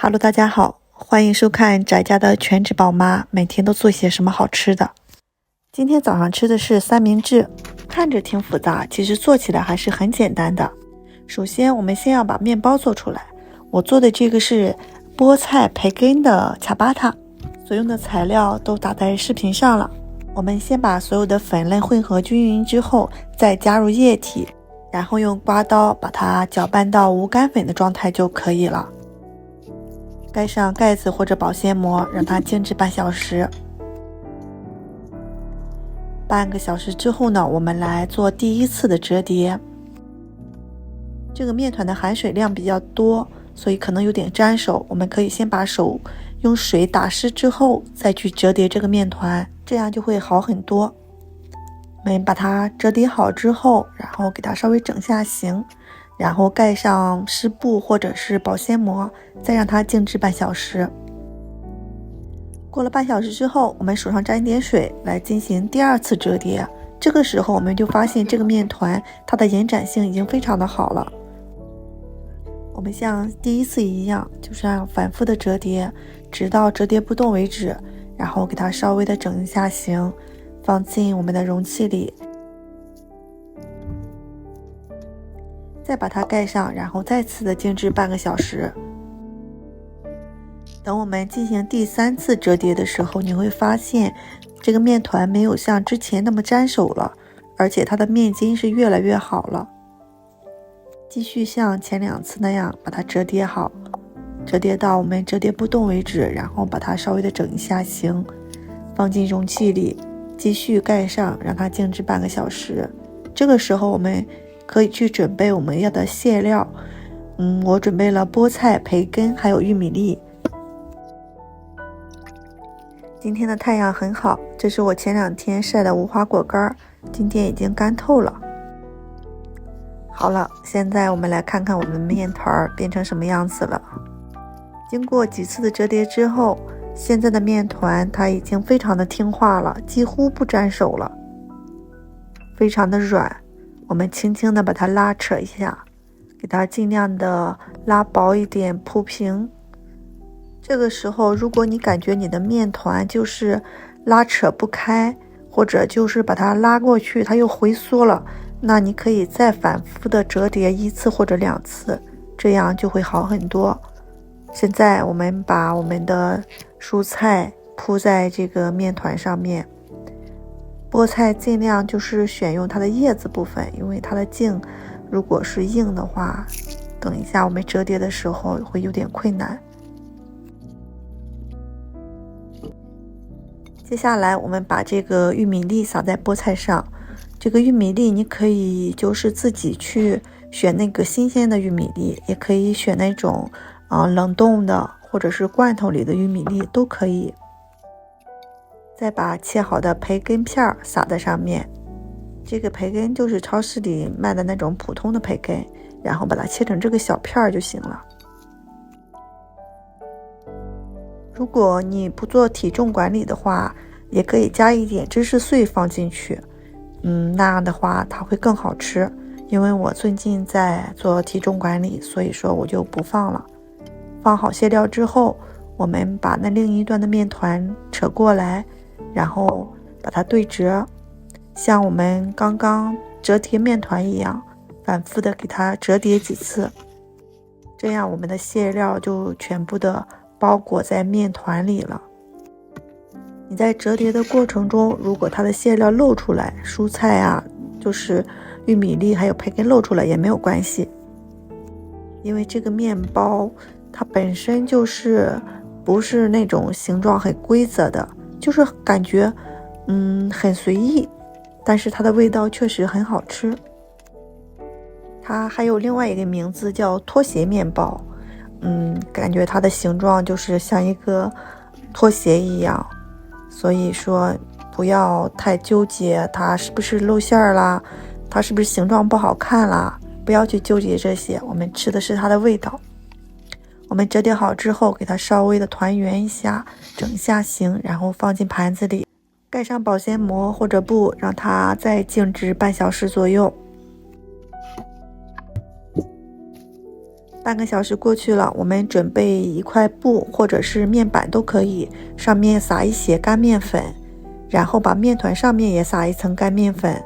Hello， 大家好，欢迎收看宅家的全职宝妈，每天都做些什么好吃的。今天早上吃的是三明治，看着挺复杂，其实做起来还是很简单的。首先，我们先要把面包做出来。我做的这个是菠菜培根的恰巴塔，所用的材料都打在视频上了。我们先把所有的粉类混合均匀之后，再加入液体，然后用刮刀把它搅拌到无干粉的状态就可以了。盖上盖子或者保鲜膜，让它静置半小时。半个小时之后呢，我们来做第一次的折叠。这个面团的含水量比较多，所以可能有点粘手，我们可以先把手用水打湿之后再去折叠这个面团，这样就会好很多。我们把它折叠好之后，然后给它稍微整下形，然后盖上湿布或者是保鲜膜，再让它静置半小时。过了半小时之后，我们手上沾一点水来进行第二次折叠。这个时候我们就发现这个面团它的延展性已经非常的好了。我们像第一次一样，就这样反复的折叠，直到折叠不动为止，然后给它稍微的整一下形，放进我们的容器里，再把它盖上，然后再次的静置半个小时。等我们进行第三次折叠的时候，你会发现这个面团没有像之前那么粘手了，而且它的面筋是越来越好了。继续像前两次那样把它折叠好，折叠到我们折叠不动为止，然后把它稍微的整一下形，放进容器里，继续盖上，让它静置半个小时。这个时候我们可以去准备我们要的馅料。我准备了菠菜、培根还有玉米粒。今天的太阳很好，这是我前两天晒的无花果干，今天已经干透了。好了，现在我们来看看我们的面团变成什么样子了。经过几次的折叠之后，现在的面团它已经非常的听话了，几乎不粘手了，非常的软。我们轻轻的把它拉扯一下，给它尽量的拉薄一点，铺平。这个时候如果你感觉你的面团就是拉扯不开，或者就是把它拉过去它又回缩了，那你可以再反复的折叠一次或者两次，这样就会好很多。现在我们把我们的蔬菜铺在这个面团上面，菠菜尽量就是选用它的叶子部分，因为它的茎如果是硬的话，等一下我们折叠的时候会有点困难。接下来我们把这个玉米粒撒在菠菜上，这个玉米粒你可以就是自己去选那个新鲜的玉米粒，也可以选那种冷冻的或者是罐头里的玉米粒都可以。再把切好的培根片撒在上面，这个培根就是超市里卖的那种普通的培根，然后把它切成这个小片就行了。如果你不做体重管理的话，也可以加一点芝士碎放进去，那样的话它会更好吃。因为我最近在做体重管理，所以说我就不放了。放好馅料之后，我们把那另一端的面团扯过来，然后把它对折，像我们刚刚折叠面团一样，反复的给它折叠几次，这样我们的馅料就全部的包裹在面团里了。你在折叠的过程中，如果它的馅料露出来，蔬菜啊，就是玉米粒还有培根露出来也没有关系，因为这个面包它本身就是不是那种形状很规则的，就是感觉很随意，但是它的味道确实很好吃。它还有另外一个名字叫拖鞋面包，感觉它的形状就是像一个拖鞋一样，所以说不要太纠结它是不是露馅啦，它是不是形状不好看啦，不要去纠结这些，我们吃的是它的味道。我们折叠好之后，给它稍微的团圆一下，整一下形，然后放进盘子里，盖上保鲜膜或者布，让它再静置半小时左右。半个小时过去了，我们准备一块布或者是面板都可以，上面撒一些干面粉，然后把面团上面也撒一层干面粉。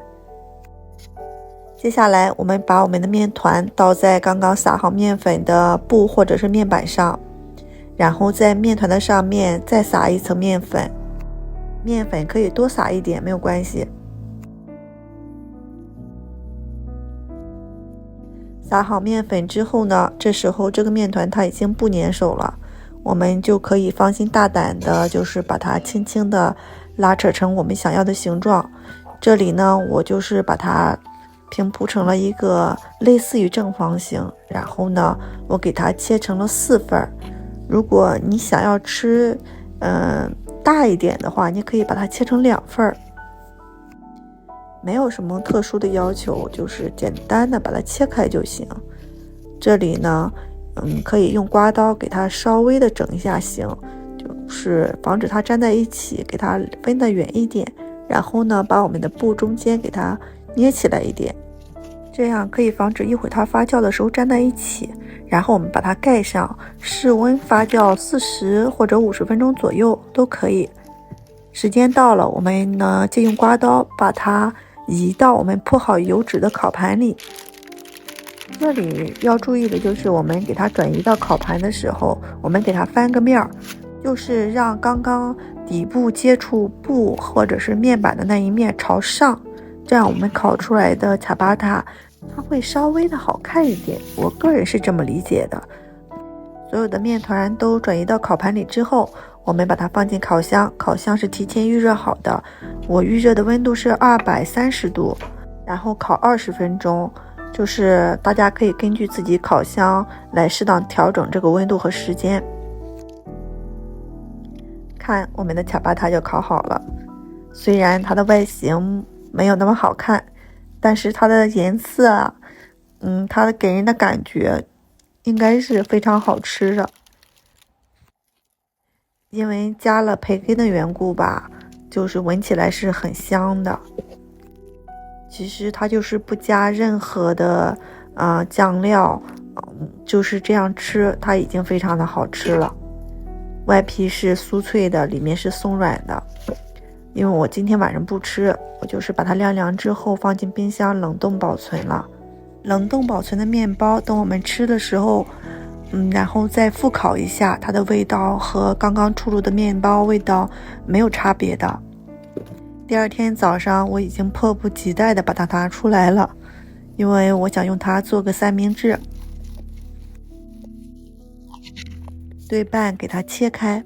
接下来我们把我们的面团倒在刚刚撒好面粉的布或者是面板上，然后在面团的上面再撒一层面粉，面粉可以多撒一点没有关系。撒好面粉之后呢，这时候这个面团它已经不粘手了，我们就可以放心大胆的就是把它轻轻的拉扯成我们想要的形状。这里呢，我就是把它平铺成了一个类似于正方形，然后呢，我给它切成了4份。如果你想要吃大一点的话，你可以把它切成2份。没有什么特殊的要求，就是简单的把它切开就行。这里呢，可以用刮刀给它稍微的整一下形，就是防止它粘在一起，给它分得远一点。然后呢，把我们的布中间给它捏起来一点，这样可以防止一会儿它发酵的时候粘在一起。然后我们把它盖上，室温发酵40或者50分钟左右都可以。时间到了，我们呢借用刮刀把它移到我们铺好油纸的烤盘里。这里要注意的就是我们给它转移到烤盘的时候，我们给它翻个面儿，就是让刚刚底部接触布或者是面板的那一面朝上，这样我们烤出来的恰巴塔它会稍微的好看一点，我个人是这么理解的。所有的面团都转移到烤盘里之后，我们把它放进烤箱，烤箱是提前预热好的，我预热的温度是230度，然后烤20分钟，就是大家可以根据自己烤箱来适当调整这个温度和时间。看，我们的恰巴塔就烤好了，虽然它的外形没有那么好看，但是它的颜色啊，它给人的感觉应该是非常好吃的。因为加了培根的缘故吧，就是闻起来是很香的。其实它就是不加任何的酱料，就是这样吃，它已经非常的好吃了。外皮是酥脆的，里面是松软的。因为我今天晚上不吃，我就是把它晾凉之后放进冰箱冷冻保存了。冷冻保存的面包，等我们吃的时候，然后再复烤一下，它的味道和刚刚出炉的面包味道没有差别的。第二天早上，我已经迫不及待的把它拿出来了，因为我想用它做个三明治。对半给它切开，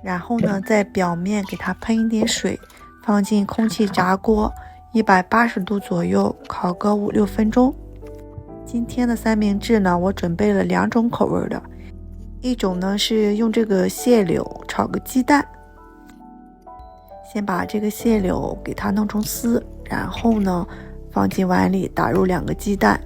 然后呢，在表面给它喷一点水，放进空气炸锅180度左右，烤个5-6分钟。今天的三明治呢，我准备了2种口味的，一种呢是用这个蟹柳炒个鸡蛋，先把这个蟹柳给它弄成丝，然后呢放进碗里，打入2个鸡蛋，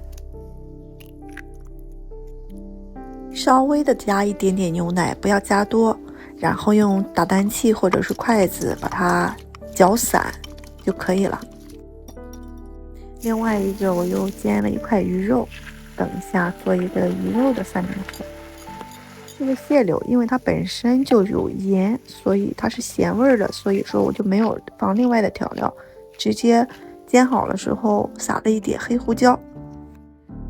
稍微的加一点点牛奶，不要加多，然后用打蛋器或者是筷子把它搅散就可以了。另外一个我又煎了一块鱼肉，等一下做一个鱼肉的三明治。这个蟹柳因为它本身就有盐，所以它是咸味的，所以说我就没有放另外的调料，直接煎好了时候撒了一点黑胡椒。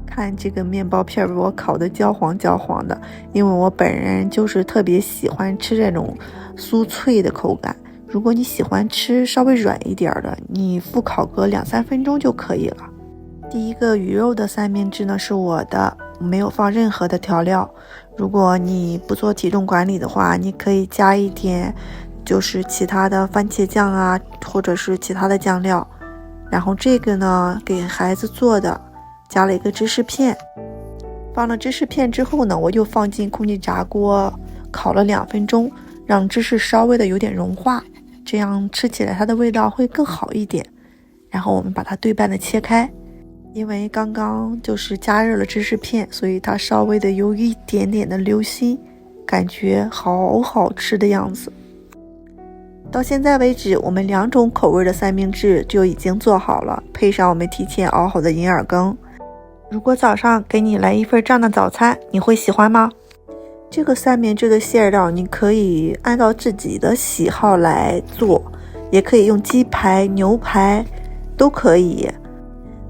看这个面包片我烤的焦黄焦黄的，因为我本人就是特别喜欢吃这种酥脆的口感。如果你喜欢吃稍微软一点的，你复烤个2-3分钟就可以了。第一个鱼肉的三明治呢是我的，没有放任何的调料。如果你不做体重管理的话，你可以加一点就是其他的番茄酱啊，或者是其他的酱料。然后这个呢给孩子做的，加了一个芝士片。放了芝士片之后呢，我又放进空气炸锅烤了2分钟，让芝士稍微的有点融化，这样吃起来它的味道会更好一点。然后我们把它对半的切开，因为刚刚就是加热了芝士片，所以它稍微的有一点点的流心，感觉好好吃的样子。到现在为止，我们2种口味的三明治就已经做好了，配上我们提前熬好的银耳羹。如果早上给你来一份这样的早餐，你会喜欢吗？这个三明治的馅料你可以按照自己的喜好来做，也可以用鸡排、牛排都可以。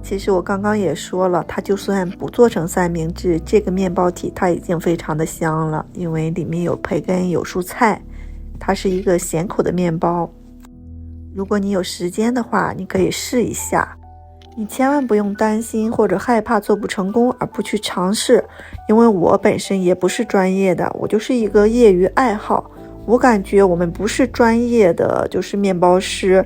其实我刚刚也说了，它就算不做成三明治，这个面包体它已经非常的香了，因为里面有培根有蔬菜，它是一个咸口的面包。如果你有时间的话，你可以试一下。你千万不用担心或者害怕做不成功而不去尝试，因为我本身也不是专业的，我就是一个业余爱好。我感觉我们不是专业的就是面包师，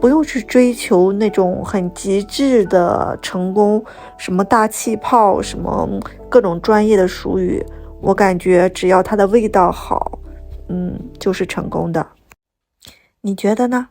不用去追求那种很极致的成功，什么大气泡，什么各种专业的术语，我感觉只要它的味道好，就是成功的。你觉得呢？